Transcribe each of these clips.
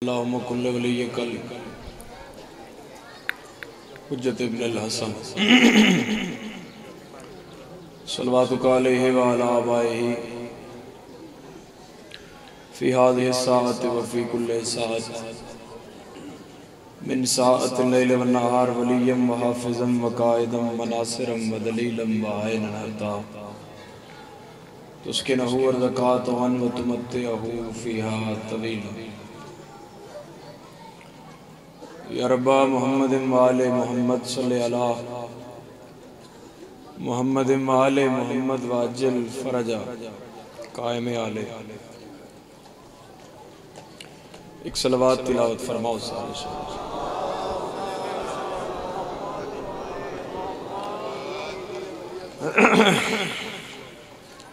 अल्लाहुम्मा कुल्ले वलिय्यकल हुज्जत इब्नुल हसन सल्लल्लाहु अलैहि व अला आबाइहि फी हाज़िहि साअति व फी कुल्लि साअत मिन साअति लैल व नहार वलिय्यम व हाफ़िज़म व काइदम व नासिरम व दलीलम व आइनन अता तुस्किनहु व ज़कातन व तुमत्तिअहु फ़ीहा तवीला या रब्बा मुहम्मद वाले मोहम्मद सल्ले अला मुहम्मद वाले मोहम्मद वाजिल फरजा कायम आले। एक सलवात तिलावत फरमाओ सारे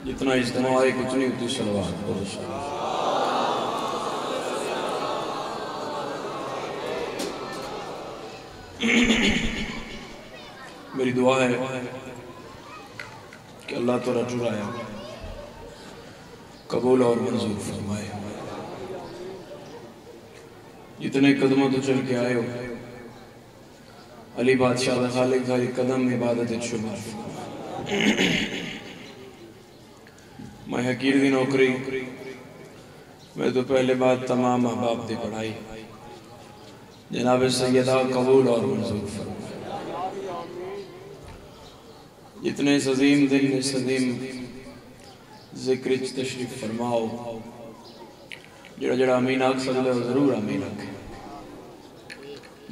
जितना इज्तिमा है उतनी उतनी सलवात बोलो। मेरी दुआ है कि अल्लाह तो रजुराया कबूल और मंजूर फरमाए। जितने कदमों तो चल के आए हो अली बादशाह खालिक का कदम इबादत शुमार। मैं हकीर दी नौकरी मैं तो पहले बात तमाम अहबाब की पढ़ाई जनाब सैयदा कबूल और मंजूर फरमाए। जितने सजीम दिन सजीम जिक्र तशरीफ फरमाओ जड़ा जड़ा अमीन आख सकते हो जरूर अमीन आखे।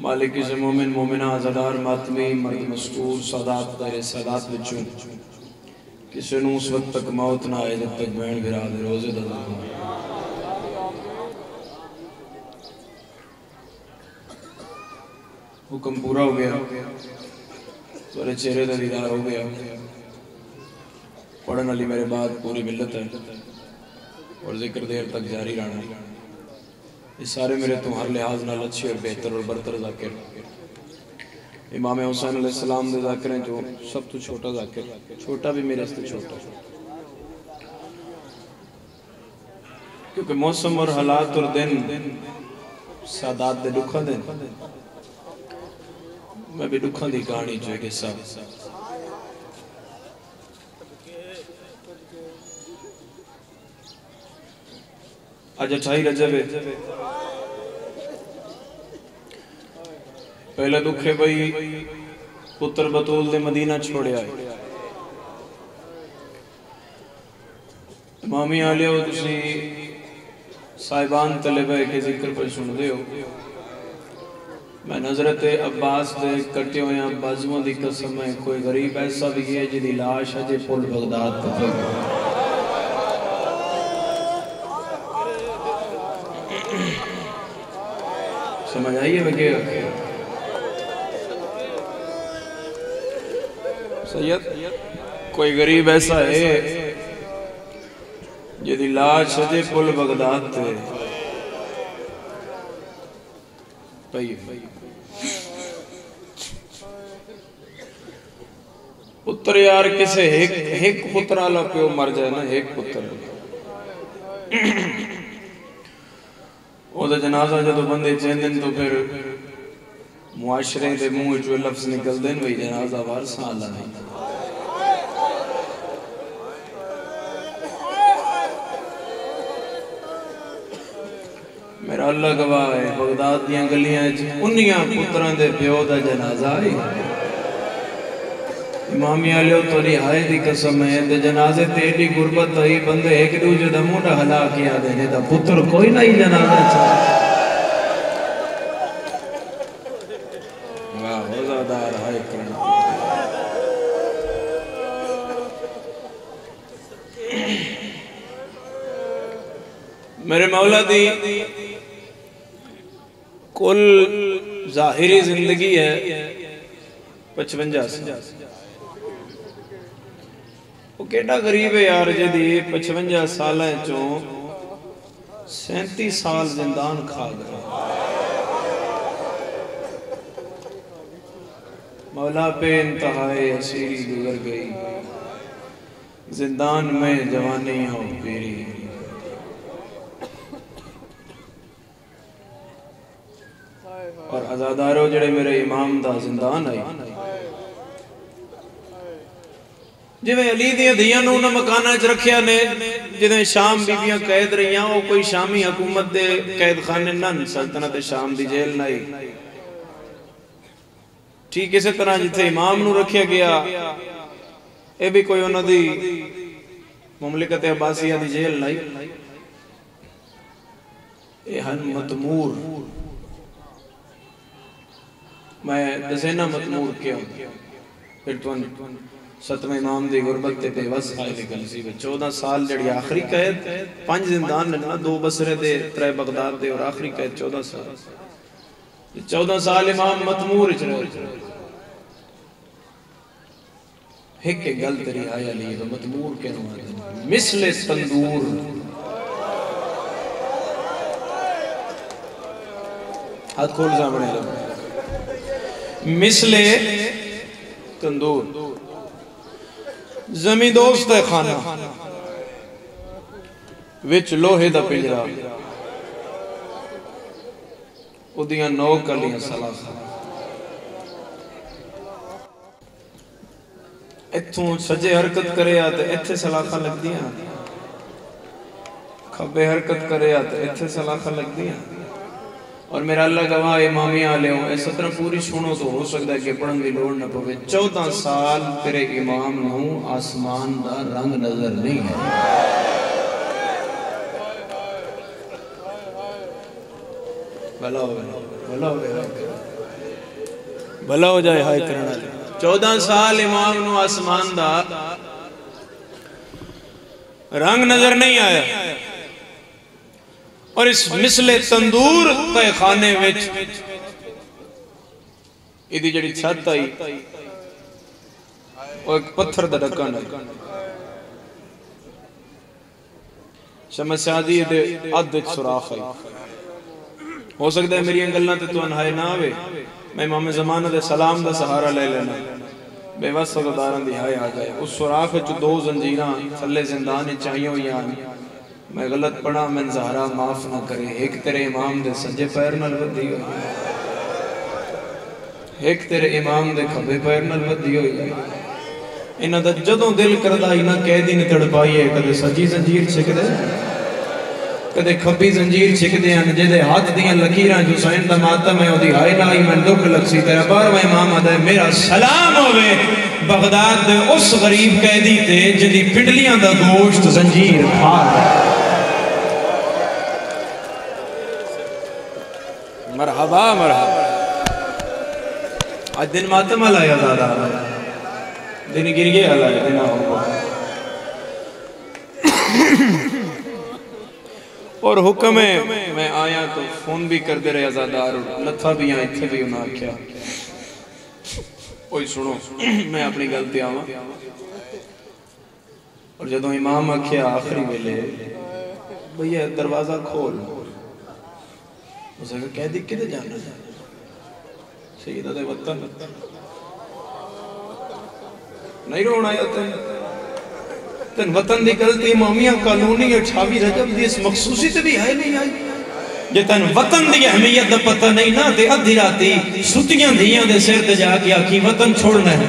मालिक किसी मोमिन मोमिना आज़ादार मातमी मर्द मस्तूर सादात तेरे सादात विचों किसी नूं उस वक्त तक मौत ना आए जब तक बहन भिरा दे रोजे दा हुक्म पूरा हो गया तेरे चेहरे का दीदार हो गया। पढ़ने वाली मेरे बाद पूरी मिलत है और जिक्र देर तक जारी रहना। ये सारे मेरे तो हर लिहाज नाल अच्छे और बेहतर और बरतर ज़ाकिर इमाम हुसैन अलैहिस्सलाम दे ज़ाकिर हैं जो सब तो छोटा ज़ाकिर छोटा भी मेरे से छोटा क्योंकि मौसम और हालात और दिन सादात दे दुखा दिन मैं भी दुखा दी कहानी जो है सब आज 28 रजब है। पहला दुख है भाई पुत्र बतूल ने मदीना छोड़े आए इमामी आलिया तुसी साहिबान तलबा के जिक्र पर सुनते हो। मैं नजरत अब्बास दे कटे हुए बाजुओं की कसम है कोई गरीब ऐसा भी है जिहदी लाश अजे पुल बगदाद तक समझ आई है वगे सैयद कोई गरीब ऐसा है जिहदी लाश अजे पुल बगदाद ते पई। पुत्र यार किसे एक पुत्र वाला प्यो मर जाए ना एक पुत्र ओदा जनाजा जो बंदे चेंदे तो फिर मुआशरे के मुंह चो लफ्ज निकलते हैं भाई जनाजा वारसा वाला नहीं। मेरा अल्लाह गवाह है बगदाद दियां गलियां उन्नियां पुत्रां दे प्यो दा जनाजा है इमामी आलियो तोरी हाय दी कसम है ते जनाजे तेरी गुरबत आई बंदे एक दूजे दा मुंडा हला के आदे ने दा पुत्र कोई नहीं जनाजा चाह वाह रोजादार हाय करना। मेरे मौला दी कुल जाहिरी जिंदगी है 55 साल। वो केड़ा गरीब है यार जिहदी 55 साल चो 37 साल जिंदान खा गए। मौला पे इंतहाए असीरी गुजर गई जिंदान में जवानी हो पेरी और आजादारो जड़े मेरे इमाम दा जिंदान आई जिवें अली दियां धीआं नूं उन्हां मकानां च रखिया ने जिवें शाम बीबियां कैद रहियां वो कोई शामी हुकूमत दे कैद खाने नन सल्तनत शाम दी जेल नहीं। ठीक इस तरह जिथे इमाम नूं रखिया गया ये भी कोई उन्हां दी मुमलिकत अब्बासिया दी जेल नहीं। ये हन मतमूर मैं दसेना मतमूर क्यों फिर तुम सतवें इमाम दी गुरबत ते बेवस आए गल सी 14 साल जड़ी आखिरी कैद 5 जिंदान ने ना 2 बसरे दे 3 बगदाद दे और आखिरी कैद 14 साल 14 साल इमाम मतमूर च रहे एक गल तेरी आया ली तो मतमूर के मिसले तंदूर हाथ खोल सामने मिसले तंदूर जमी दोस्त है खाना विच लोहे दा पिंजरा उदियां 9 कलियां सलाखा इत्थों सजे हरकत करे तो इत्थे सलाखा लगदियां खब्बे हरकत करे तो इत्थे सलाखा लगदियां और मेरा अल्लाह गवाह इमामी आले हो इस तरह पूरी सुनो तो हो सकता है कि पढ़न की लोड़ न पवे 14 साल तेरे इमाम नूं आसमान दा रंग नजर नहीं है। भला हो भला हो जाए हाय करना 14 साल इमाम नूं आसमान दा रंग नजर नहीं आया और इस मिसले तंदूर तय खाने विच इदी जड़ी छत आई और एक पत्थर दा ढक्कन है समस्या दी दे अध विच सुराख है हो सकता है मेरी गल्लां ते तुहानू हाय ना आवे मैं इमाम ज़माना दे सलाम दा सहारा ले लेना बेवस सौदारां दी हाय आ जाए उस सुराख विच 2 जंजीरां थल्ले जिंदान विच आईयां होईयां मैं गलत पढ़ा मैं ज़हरा माफ ना करे एक तेरे इमाम दे सज्जे पैर नाल वधी होई एक तेरे इमाम दे खब्बे पैर नाल वधी होई इन्हां दा जदों दिल करदा इन्हां कैदी ने तड़पाईए कदे सज्जी जंजीर छिकदे कदे खब्बी जंजीर छिकदे हन जेदे हाथ दियां लकीरां हुसैन दा मातम है ओदी हाय नाई मैं दुख लगसी तेरा 12वां इमाम आदा मेरा सलाम होवे बगदाद दे उस गरीब कैदी ते जिदी पिंडलियां दा गोश्त जंजीर खा मरहबा मरहबा आज दिन मातम आया दादा दिन गिर गया दिन और हुक्म है मैं आया तो फोन भी करते रहे आजादार लथा भी यहाँ इत्थे भी उन्हें आख्या ओए सुनो मैं अपनी गलती आवा और जदों इमाम आख्या आखिरी वेले भैया दरवाजा खोल उसे कह दी किधर जाना सईदा दे वतन नहीं रोना आया तेन वतन दी गलती इमामिया कानूनी 28 रजब दी इस मखसूसी ते भी है नहीं आई जे तेन वतन दी अहमियत दा पता नहीं ना ते अधी राती सुतियां धीयां दे सिर ते जाके आखी वतन छोड़ना है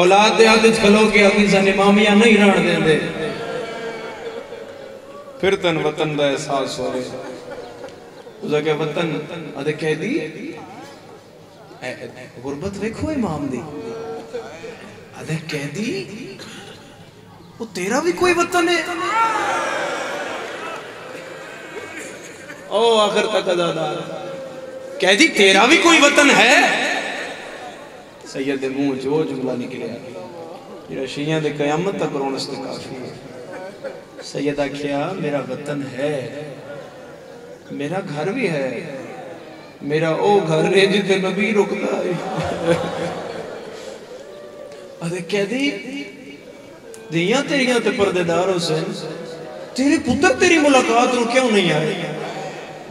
औलाद दे हाथ च खलो के आखी सन इमामिया नहीं रहन देंदे फिर तन वतन का एहसास हो रहा वतन अदे कह दी गुरबत वेखो इमाम दी अदे कह दी वो तेरा भी कोई वतन है ओ आखिर तक अदादार कह दी तेरा भी कोई वतन है सैयद दे मुंह च वो जुमला निकलिया जेड़ा शिया दे कयामत तक रोने से काफी है सैयद आख्या मेरा वतन है मेरा घर भी है मेरा ओ घर है जिथे नबी रुकता है अरे कह दी दियां तेरियां ते पर्देदार हुसैन तेरे पुत्र तेरी मुलाकात नु क्यों नहीं आए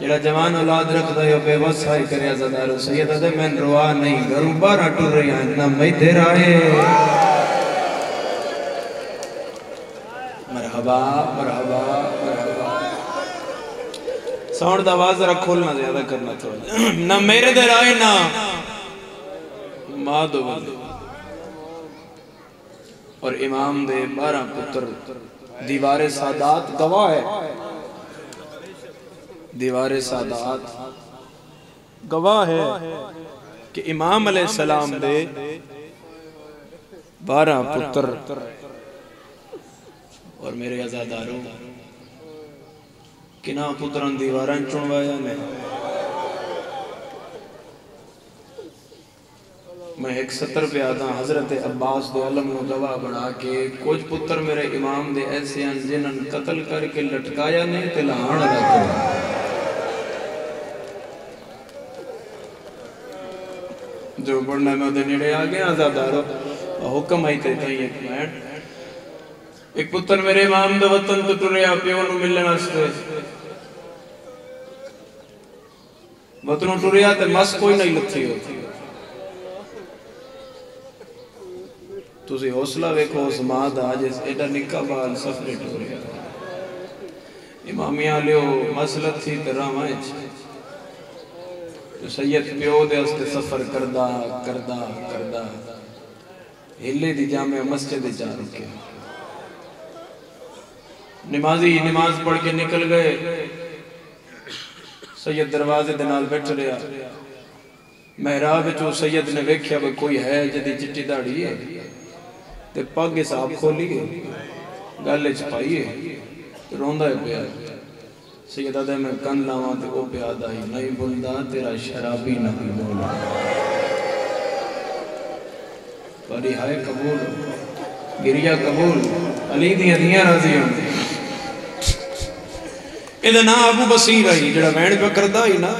जेड़ा जवान औलाद रखदा है बेबस हाय करे आजादार सैयद अदे मैं रोआ नहीं घरों बाहर टुर रही हैं ना मैं देर आए मरहबा मरहबा मरहबा साउंड दा आवाज जरा खोलना ज्यादा करना थोड़ा ना मेरे दे राय ना मां दो और इमाम दे 12 पुत्र दीवारे सादात गवाह है दीवारे सादात गवाह है कि इमाम अलैहिस्सलाम दे 12 पुत्र और मेरे आजादारों किना पुत्रां दीवारां चुनवाया ने मैं एक 70 पे आता हजरत अब्बास दे अलम नु गवाह बना के कुछ पुत्र मेरे इमाम दे ऐसे हैं जिन्हन कत्ल करके लटकाया ने ते लहाण रखो जो बढ़ना में उधर नेड़े आ गया आजादारों हुक्म आई ते ताई एक मिनट एक पुत्र मेरे इमाम दे वतन तो टुरिया प्यो नु मिलण वास्ते वतनों टुरिया ते मस कोई नहीं लथी होती तुसी हौसला वेखो उस मां दा जिस एडा निक्का बाल सफरे टुरिया इमामिया लियो मसलत थी ते रावां सैयद प्यो दे वास्ते सफर करदा करदा करदा हिले दी जामे मस्जिद जा रुके नमाजी नमाज पढ़ के निकल गए सैयद दरवाजे दे नाल बैठ रहा महराब विचों सैयद ने वेख्या भी कोई है जिहदी चिट्टी दाढ़ी है ते पग हिसाब खोली गल च पाई है रोंदा पिया सैयद आदा मैं कन लावां ते ओ पिया दा ही नहीं बोलदा तेरा शराबी नहीं बोल बड़ी हाय कबूल गिरिया कबूल अली दी अदियां राजी होंदी इहदा नाम अबू बसीर है जेड़ा वैन पे करदा ही ना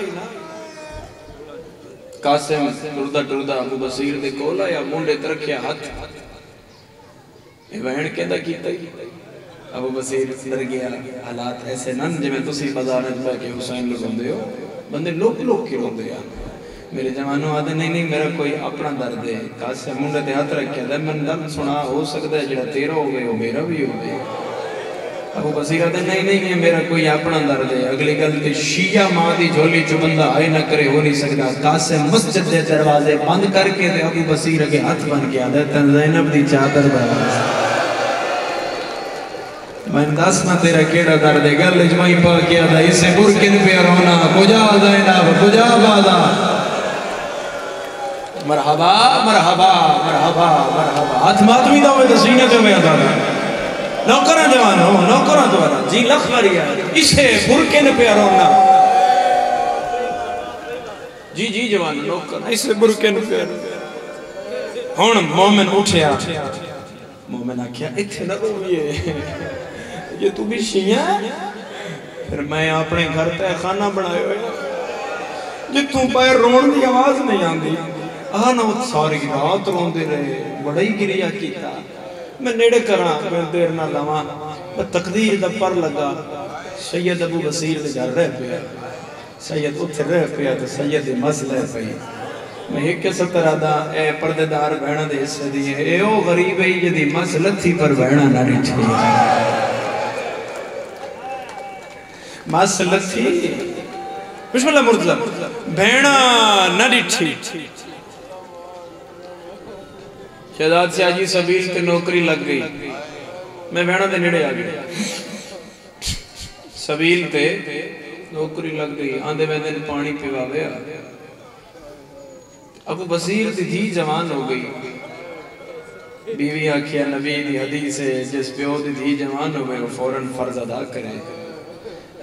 कासिम टुरदा टुरदा अबू बसीर दे कोल आया मुंडे ते रखया हाथ ए वैन कहंदा कीता अबू बसीर डर गया हालात ऐसे नन जिवें तुसी बाजार में बैठ के हुसैन लगांदे हो बंदे लोक लोक के रोंदे आ मेरे जवानों आदे नहीं नहीं मेरा कोई अपना दर्द है कासिम मुंडे ते हाथ रखया दा मैं दर्द सुना हो सकदा है जेड़ा तेरा होवे ओ मेरा भी होवे अबू बसीर आदे नहीं नहीं ये मेरा कोई अपना दर्द है अगली गल ते शिया मां दी झोली च बंदा आए ना करे हो नहीं सकदा कासिम मस्जिद दे दरवाजे बंद करके ते अबू बसीर के हाथ बन के आदा तन ज़ैनब दी चादर बना मैं दस ना तेरा केड़ा दर्द है गल जमाई पा के आदा इसे बुरकिन पे रोना बुझा ज़ैनब बुझा बादा मरहबा मरहबा मरहबा मरहबा हाथ मातमी दा मैं सीने ते में आदा नौकरा जवान हो नौकरा द्वारा जी लख वरिया इसे बुरके ने पे रोना जी जी जवान नौकर इसे बुरके ने पे हुन मोमिन उठया मोमिन आख्या इथे ना रोइए ये तू भी शिया फिर मैं अपने घर ते खाना बनायो है जिथों पैर रोण दी आवाज नहीं आंदी आ ना सारी रात रोंदे रहे बड़ा ही गिरिया कीता मैं नेड़े करा मैं देर ना लावा तकदीर दा पर लगा सैयद अबू बसीर दे घर रह पिया सैयद उथे रह पिया ते सैयद दी मसले पई मैं एक 17 दा ए पर्देदार बहना दे हिस्से दी ए ओ गरीब है जदी मसलत थी पर बहना ना रिठी मसलत थी बिस्मिल्लाह मुर्तजा बहना ना रिठी शहजाद सियाजी सबील ते नौकरी लग गई मैं बहना दे नेड़े आ गया सबील ते नौकरी लग गई आंदे में दिन पानी पिवावे अबू बसीर दी धी जवान हो गई बीवी आखिया नबी दी हदीस है जिस प्यो दी धी जवान हो गई वो फौरन फर्ज अदा करे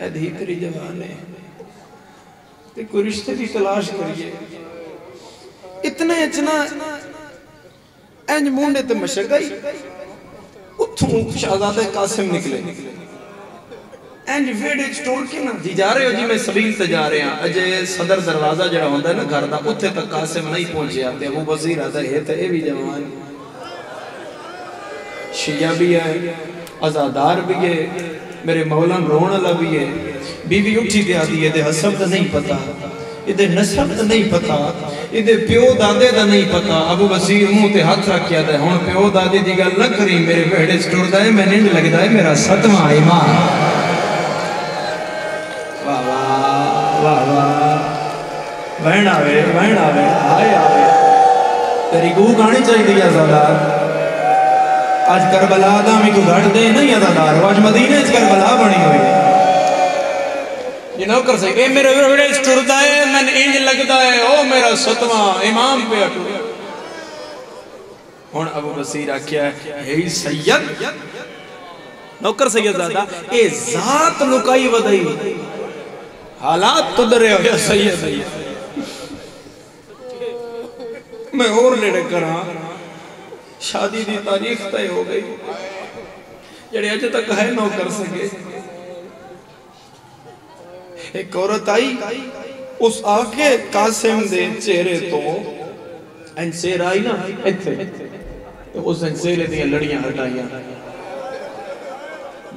ए धी तेरी जवान है ते कोई रिश्ते की तलाश करिए इतने इतना इंज मुंडे ते मशक गई उठूं शहजादे कासिम निकले इंज वेड़े टोल के ना जी जा रहे हो जी मैं सबील से जा रहे हैं अजय सदर दरवाजा जड़ा होंदा है ना घर दा उत्थे तक कासिम नहीं पहुंचया ते अबू बसीर आदा है ते ए भी जवान शिया भी है आजादार भी है मेरे मौला रोण वाला भी है बीवी उठी के आती है ते हसब दा नहीं पता इदे नसब दा नहीं पता इदे प्यो दादे दा नहीं पता अबू बसीर मुंह ते हाथ रखया दा हुन प्यो दादे दी गल ना करी मेरे भेड़े च टुरदा है मैं निंद लगदा है मेरा 7वां ईमान वाह वाह वाह वाह बहन आवे हाय आवे तेरी गू गानी चाहिए अज़ादार आज करबला दा मी को घट दे नहीं अज़ादार आज मदीने च करबला बनी हुई ये ना कर सके मेरे विड़े टुरदा है मन इंज लगदा है ओ मेरा सतवां इमाम पे अटू हुन अबू बसीर आख्या है सैयद नौकर सैयद ज़ादा ए जात लुकाई वदई हालात तुदरे हो सैयद मैं और लेड़े करा शादी दी तारीख तय हो गई जड़े अज तक है नौ कर सके एक औरत आई उस आके कासिम दे चेहरे तो अंसेर आई ना इत्थे तो उस अंसेरे दी लड़ियां हटाइयां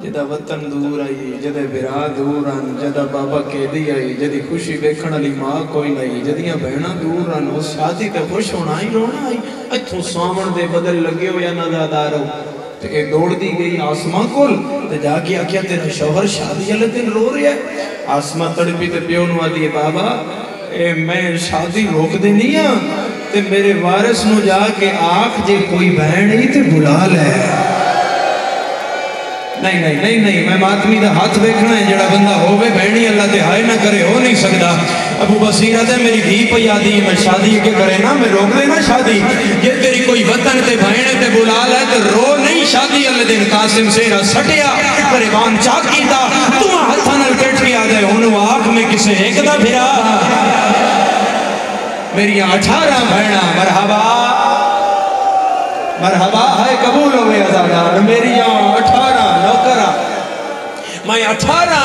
जदा वतन दूर आई जदे बिरा दूर आन जदा बाबा कैदी आई जदी खुशी देखण वाली मां कोई नहीं जदियां बहना दूर आन उस शादी ते खुश होना ही रोना आई इथों सावण दे बदल लगे हो या नज़ादारो ते ए दौड़दी गई आसमां कोल ते जाके आख्या तेरा शौहर शादी वाले दिन रो रहा है आसमां तड़पी ते प्यो नु आदी बाबा ए मैं शादी रोक देनी आ ते मेरे वारिस नु जाके आख जे कोई बहन ही ते बुला ले नहीं नहीं नहीं नहीं मैं मातमी का हाथ देखना है जड़ा बंदा होवे बहनी अल्लाह ते हाय ना करे हो नहीं सकता अबू बसीर है मेरी धी पई आदी मैं शादी के करे ना मैं रोक देना शादी जे तेरी कोई वतन ते बहन ते बुला ले तो रो नहीं शादी अल्लाह दिन कासिम सेरा सटिया गरीबान चाक कीता तू हाथा नाल बैठ के आ गए हुन आंख में किसे एक दा फिरा मेरी 18 बहना मरहबा मरहबा है कबूल हो गया अज़ादार मेरी 18 नौकरा मैं 18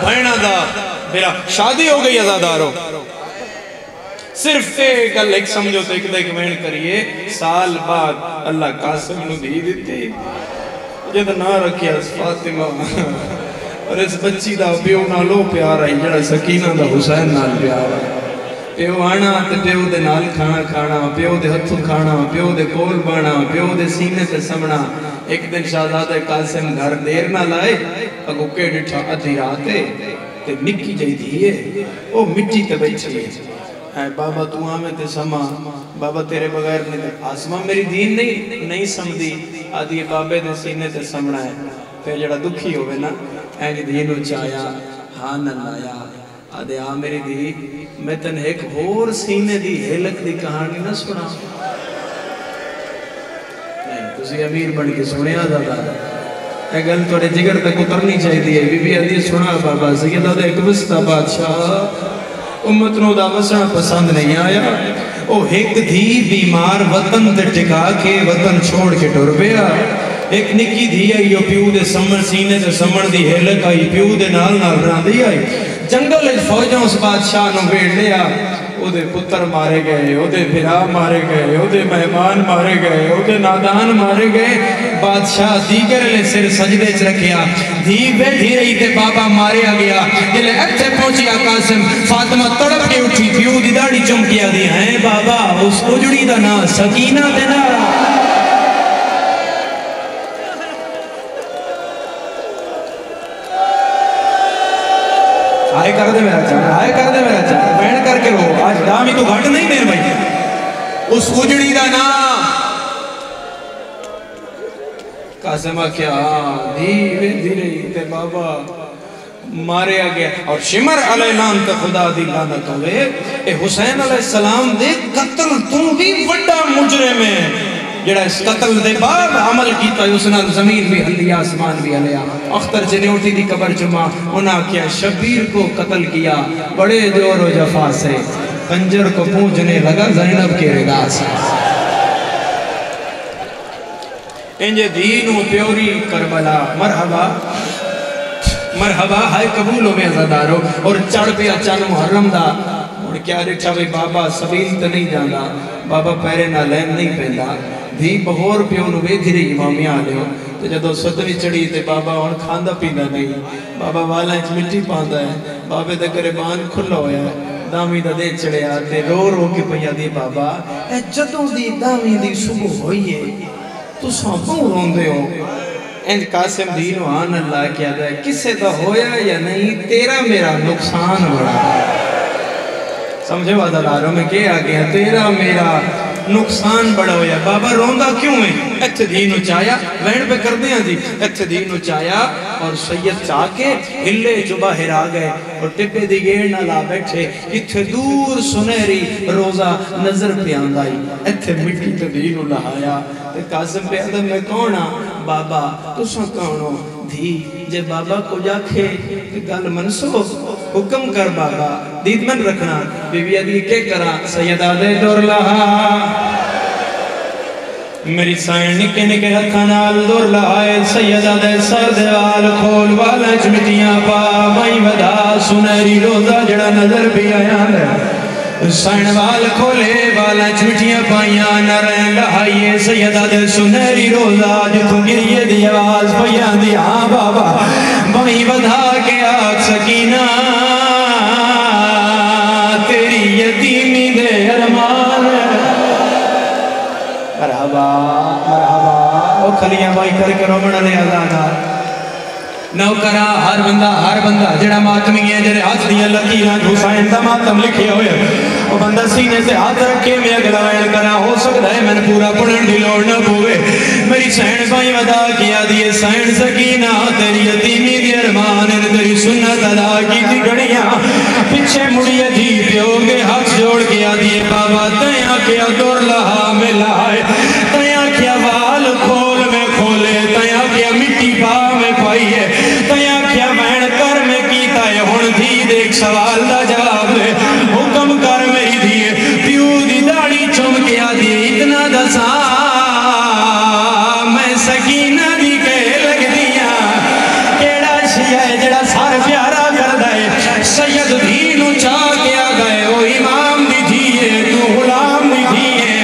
बहना दा मेरा शादी हो गई अज़ादारो सिर्फ एक गल एक समझो तो एक वेण करिए साल बाद अल्लाह कासिम नु दी दिती जद ना रखिया फातिमा और इस बच्ची दा प्यो नालो प्यार है जड़ा सकीना दा हुसैन नाल प्यार है प्यो आना ते प्यो दे नाल खाना खाना प्यो दे हथों खाना प्यो दे कोल बाना प्यो दे सीने ते समना एक दिन शहजादा कासिम घर देर ना लाए अगो के डिठा अधी रात ते निक्की जई थी ओ मिट्टी ते बैठी है बाबा तू आवे ते समा बाबा तेरे बगैर नहीं आसमां मेरी दीन नहीं समझदी आदि बाबे दे सीने ते समना है फिर जड़ा दुखी होवे ना इंज दीन चाया हां न लाया आदे आ मेरी दी मैं तन एक होर सीने दी हेलक दी कहानी ना सुना नहीं तुसी अमीर बन के सुनिया दादा ए गल तोड़े जिगर तक उतरनी चाहिए बीबी आदि सुना बाबा सैयद दा एक वस्ता बादशाह उम्मत नु दा वसना पसंद नहीं आया ओ एक धी बीमार वतन ते टिका के वतन छोड़ के टुर गया एक निक्की धी आई ओ प्यू दे समण सीने ते समण दी हेलक आई प्यू दे नाल नाल रांदी आई जंगल फौजा उस बादशाह नु भेड़ लिया ओदे पुत्र मारे गए ओदे भिरा मारे गए ओदे मेहमान मारे गए ओदे नादान मारे गए बादशाह दीगर ले सिर सजदे च रखिया धी बैठी रही ते बाबा मारिया गया जिले इत्थे पहुंचिया कासिम फातिमा तड़प के उठी प्यू दी दाढ़ी चमकिया दी है बाबा उस उजड़ी दा ना सकीना दे ना हाय कर दे मेरा चाचा हाय कर दे मेरा चाचा बैठ करके रो आज दामी तो घट नहीं देर भाई उस उजड़ी का नाम कासिम क्या धीरे धीरे ते बाबा मारे गया और शिमर अलैलान ते खुदा दी लानत होवे ए हुसैन अलैहिस्सलाम दे कत्ल तू भी बड़ा मुजरिम है जेड़ा इस कत्ल दे बाद अमल कीता उस नाल जमीन भी हल्ली आसमान भी हलिया अख्तर जनेऊटी दी कब्र जुमा उन्हें क्या शबीर को कत्ल किया बड़े जोर व जफा से खंजर को पूजने लगा ज़ैनब के रिदा से इंजे दीन प्योरी करबला मरहबा मरहबा हाय कबूल हो गया ज़दारो और चढ़ पे चन मुहर्रम दा और क्या रिठा भाई बाबा सबील तो नहीं जाना बाबा पैरे ना लैन नहीं पैंदा धी बहोर प्यो नु वेधी रही इमामिया आलियो ते जदों सदवी चढ़ी ते बाबा हुण खांदा पींदा नहीं बाबा वाला च मिट्टी पांदा है बाबे दे गरीबान खुला होया है दामी दा दे चढ़िया ते रो रो के पईया दी बाबा ए जदों दी दामी दी सुबह होई है तुसां क्यों रोंदे हो इंज कासिम दीन आन अल्लाह क्या है किसे तो होया या नहीं तेरा मेरा नुकसान बड़ा समझे वादादारों में क्या आ गया तेरा मेरा नुकसान बड़ा होया बाबा रोंदा क्यों है इत्थे दी नु चाया वैन पे करदे हैं जी इत्थे दी नु चाया और सैयद चाह के हिले जो बाहर आ गए और टिप्पे दी गेड़ ना ला बैठे इत्थे दूर सुनहरी रोजा नजर पे आंदा ही इत्थे मिट्टी ते दी नु लहाया ते कासिम पे अदम में कौन आ बाबा तुसा कौन हो धी जे बाबा को जाखे कि गल मनसो हुक्म कर बाबा दीद मन रखना बीबी अदी के करा सैयदा दे दूर लहा मेरी साइन निके निके हथा नाल दूर लहाए सैयदा दे सर दे वाल खोल वाला चमिटियां पा मई वदा सुनहरी रोजा जड़ा नजर भी आया है साइन वाल खोले वाला चमिटियां पाइया नरैन लहाइए सैयदा दे सुनहरी रोजा जिथों गिरिए दी आवाज पइया दी हां बाबा मई वधा के आख सकीना तेरी यतीमी दे अरमान मरहबा मरहबा ओ खलियां भाई करके रोमण ले आजादा नौकरा हर बंदा जेड़ा मातमी है जेरे हाथ दियां लकीरां हुसैन दा मातम लिखिया होया ओ बंदा सीने से हाथ रखे मैं अगलावण करा हो सकदा है मैंने पूरा पढ़न दी लोड़ ना पवे मेरी सैन भाई वदा किया दिए सैन सकीना तेरी यतीमी दी अरमान ने तेरी सुन्नत अदा की थी घड़ियां पीछे मुड़िए दी प्यो के हाथ जोड़ के आ दिए बाबा तया क्या दूर लहा मिला है तया क्या वाल खोल में खोले तया क्या मिट्टी पा में पाई है तया क्या मैन कर में कीता है हुण धी देख सवाल दा जवाब ले हुक्म कर मेरी धी प्यू दी दाढ़ी चुम के आ दी इतना दसा मैं सकीना दी के लग दिया केड़ा शिया है जेड़ा सार प्यारा करदा है सैयद धी नु चा के आ गए ओ इमाम दी धी है तू गुलाम दी धी है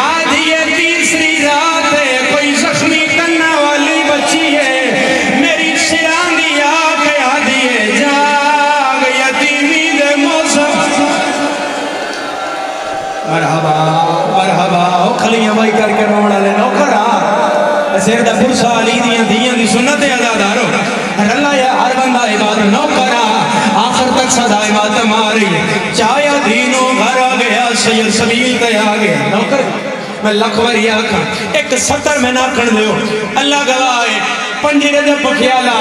आज ये तीसरी रात है कोई जख्मी कन्ना वाली बच्ची है मेरी सिरांदी आके आ दिए जाग यतीमी दे मौसम मरहबा मरहबा ओ खलियां भाई करके रोवण वाले नौकरा सिर दा फुरसा अली दियां दी सुन्नत अदादारो रल्ला या हर बंदा इबादत नौकरा आखिर तक सदा इबादत मारी चाया दीनो घर आ गया सैयद सबील ते आ गया नौकर मैं लख बारी आखा एक 70 में नाखण दियो अल्लाह गवाह है पंजरे दे पखियाला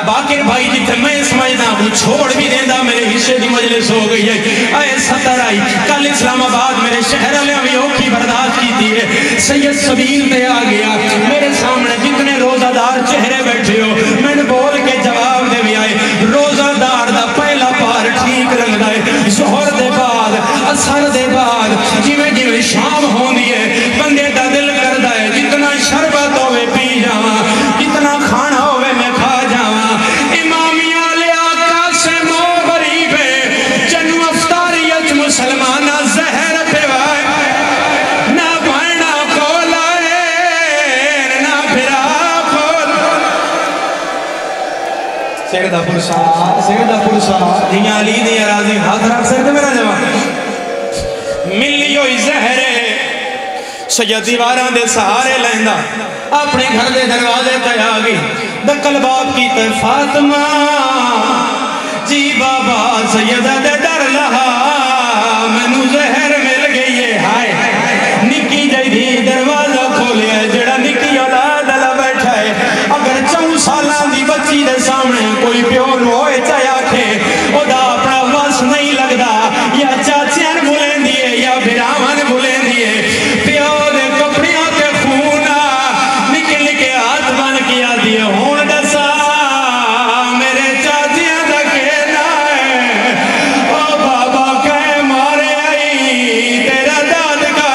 बाकिर भाई जिथे मैं समझदा हूं छोड़ भी देंदा मेरे हिस्से की मजलिस हो गई है ऐ 70 आई कल इस्लामाबाद मेरे शहर वाले भी औखी बर्दाश्त की थी है सैयद सबील ते आ गया मेरे सामने जितने रोजादार चेहरे बैठे हो मैंने बोल के जवाब दे भी आए रोजादार दा पहला पार ठीक लगदा है जोहर दे बाद असर दे बाद जिवें जिवें शाम होंदी है बंदे दा दिल करदा है जितना शरबत होवे पी जावां जितना खाना होवे मैं खा जावां इमामिया ले आका से मो गरीब है जन्म अफ्तारियत मुसलमाना जहर पिवाए ना भाईना कोलाए ना फिरा कोल सिर दा पुरसा दियां अली दी राजी हाथ रख सकते मेरा जवान मिली होई जहर सैयद दीवारां दे सहारे लैंदा अपने घर दे दरवाजे ते आ गई दकल बाप की ते फातिमा जी बाबा सैयदा दे डर लहा मैनू जहर मिल गई है हाय निकी जई दी दरवाजा खोलिया जेड़ा निकी औलाद वाला बैठा है अगर 4 सालां दी बच्ची दे सामने कोई प्यो रोए चाहे आखे ओदा अपना वस नहीं लगदा या चाचियां बुलेंदी है या बिरावां बुलेंदी है प्यो दे कपड़ियां ते खून निके निके हाथ बन के आ दिए हुण दसा मेरे चाचियां दा कहना है ओ बाबा कह मारे आई तेरा दाद का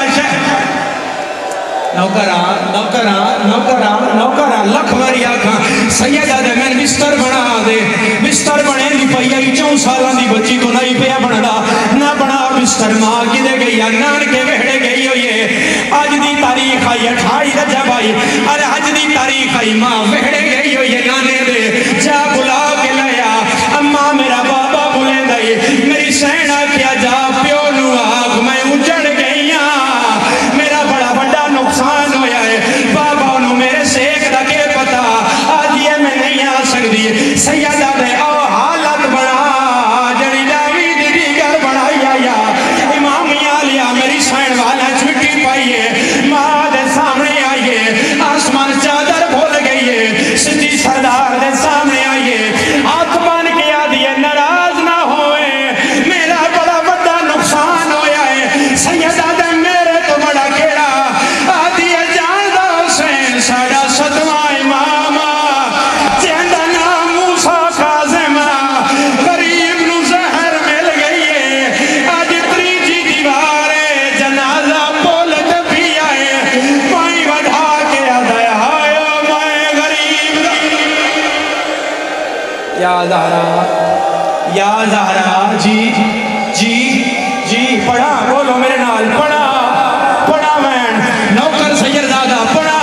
नौकरा लख बारी आखा सैयदा दे मैंने बिस्तर बना दे बिस्तर बने दी पई आई 4 सालां दी बच्ची तो नहीं पिया बनदा ना बना बिस्तर मां किदे गई है नानके वेहड़े गई हुई है अज दी तारीख आई 28 रजब आई अरे अज दी तारीख आई मां वेहड़े गई हुई है नाने दे जा बुला के लाया अम्मा मेरा बाबा बुलेंदा है मेरी सैन आखिया जा प्यो नु आख मैं उजड़ गई हां मेरा बड़ा बड़ा नुकसान होया है बाबा नु मेरे शेख दा के पता या ज़हरा जी जी जी पढ़ा बोलो मेरे नाल पढ़ा पढ़ा वैन नौकर सैयदजादा पढ़ा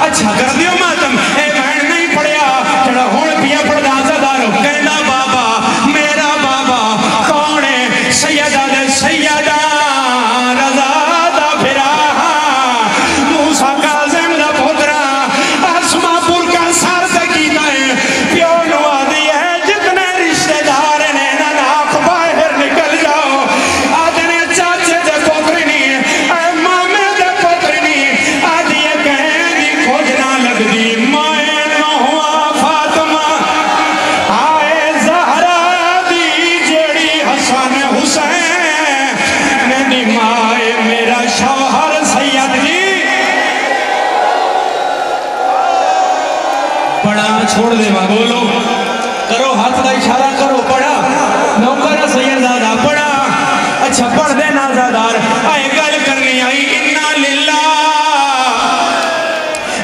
अच्छा कर दियो मातम ए वैन नहीं पढ़िया जड़ा हुण पिया पढ़दा ज़दारो कहंदा बाबा मेरा बाबा कौन है सैयदा दे सैयदा रज़ा दा फिरा मूसा काज़िम दा पुत्रा आसमापुर का सर ते कीता है प्यो नु आदी है जितने रिश्तेदार ने नाक बाहर निकल जाओ आदने चाचे दे पुत्र नी मामे दे पुत्र नी आदि कहें दी खोजना लगदी माए नहुआ फातिमा आए ज़हरा दी जेड़ी हसन हुसैन मेरी माए मेरा शौहर सैयद जी पढ़ा छोड़ दे बोलो करो हाथ का इशारा करो पढ़ा नौकर सैयदजादा पढ़ा अच्छा पढ़ दे नाज़ादार आए गल करनी आई इन्ना लिल्लाह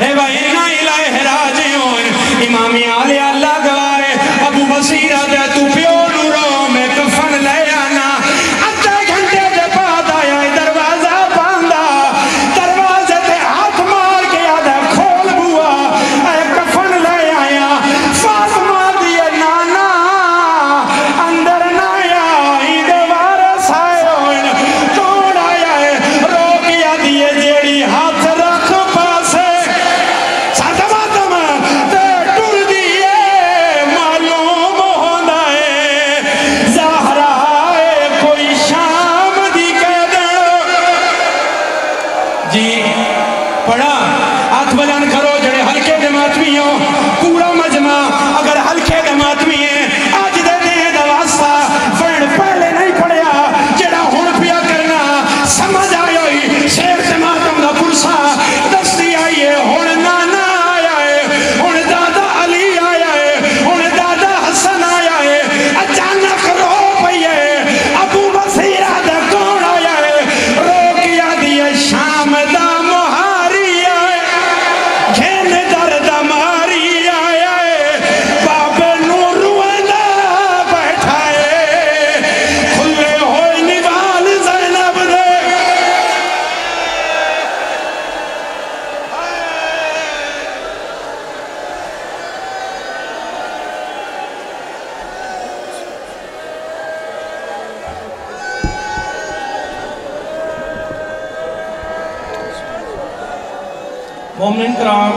ए भाई इन्ना इलाही राजिऊन इमामी आले अल्लाह गवाए अबू बसीरा दे तू प्यो नु रो मैं कफन ले आना आधे घंटे दे बाद आया दरवाजा बंदा दरवाजे ते हाथ मार के आदा खोल बुआ ए कफन ले आया फातिमा दी नाना अंदर ना आई दीवार साए होन कौन आया है रोकिया दिए जेड़ी हाथ रख पासे सदमातम ते टुर दिए मालूम होंदा है ज़हरा कोई शाम दी कह दे जी पढ़ा हाथ बुलंद करो जड़े हल्के जमातवी हो पूरा मजमा अगर हल्के जमातवी है आज दे दे दवासा फण पहले नहीं पढ़िया जेड़ा हुण पिया करना समझ आयो ही शेर जमातम दा पुरसा दस्ती आई है हुण नाना आया है हुण दादा अली आया है हुण दादा हसन आया है अचानक रो पई है अबू बसीरा दा कौन आया है रोकिया दिए शाम दा मुहारी आए घेन दर्द मारी आया है बाबे नू रुएंदा बैठा है खुले होए निवाल ज़ैनब दे मोमिन कराम